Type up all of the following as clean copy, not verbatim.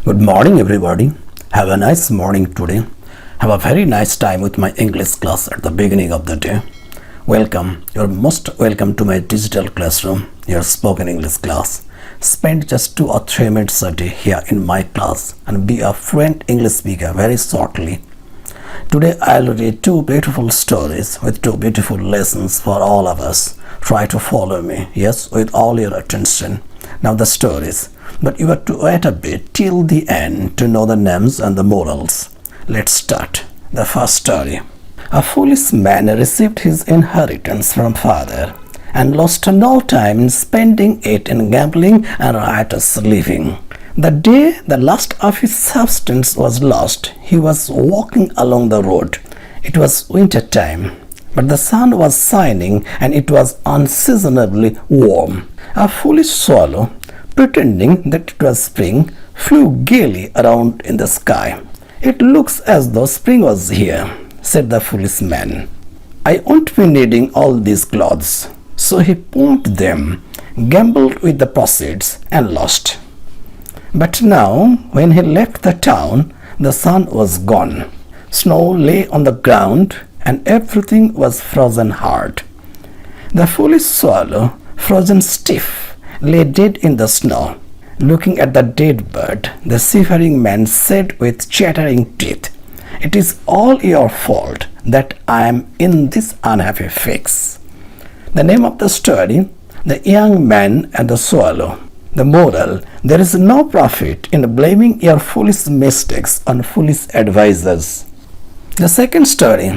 Good morning, everybody. Have a nice morning today. Have a very nice time with my English class at the beginning of the day. Welcome. You're most welcome to my digital classroom, your spoken English class. Spend just 2 or 3 minutes a day here in my class and be a fluent English speaker very shortly. Today I'll read 2 beautiful stories with 2 beautiful lessons for all of us. Try to follow me, yes, with all your attention. Now the stories. But you have to wait a bit till the end to know the names and the morals. Let's start. The first story. A foolish man received his inheritance from father and lost no time in spending it in gambling and riotous living. The day the last of his substance was lost, he was walking along the road. It was winter time, but the sun was shining and it was unseasonably warm. A foolish swallow, pretending that it was spring, flew gaily around in the sky. "It looks as though spring was here," said the foolish man. "I won't be needing all these clothes." So he pawned them, gambled with the proceeds, and lost. But now, when he left the town, the sun was gone. Snow lay on the ground, and everything was frozen hard. The foolish swallow, frozen stiff, lay dead in the snow. Looking at the dead bird, the shivering man said with chattering teeth, "It is all your fault that I am in this unhappy fix." The name of the story, The Young Man and the Swallow. The moral, there is no profit in blaming your foolish mistakes on foolish advisors. The second story.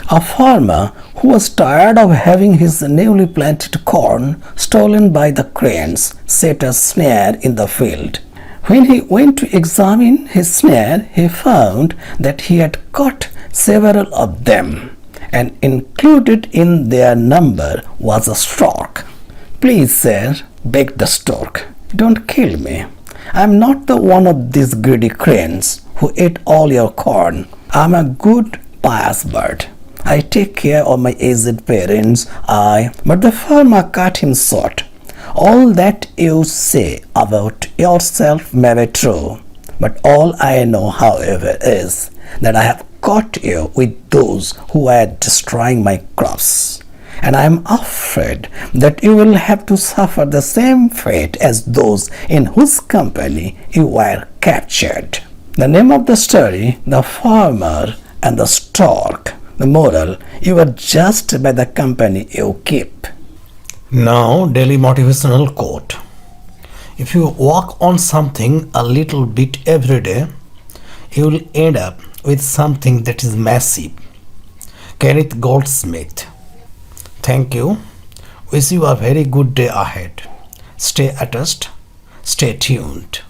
A farmer who was tired of having his newly planted corn stolen by the cranes set a snare in the field. When he went to examine his snare, he found that he had caught several of them, and included in their number was a stork. "Please, sir," begged the stork, "don't kill me. I am not the one of these greedy cranes who ate all your corn. I am a good, pious bird. I take care of my aged parents. But the farmer cut him short. "All that you say about yourself may be true, but all I know, however, is that I have caught you with those who are destroying my crops, and I am afraid that you will have to suffer the same fate as those in whose company you were captured." The name of the story, The Farmer and the Stork. The moral, you are judged by the company you keep. Now, daily motivational quote. If you work on something a little bit every day, you will end up with something that is massive. Kenneth Goldsmith. Thank you. Wish you a very good day ahead. Stay attached. Stay tuned.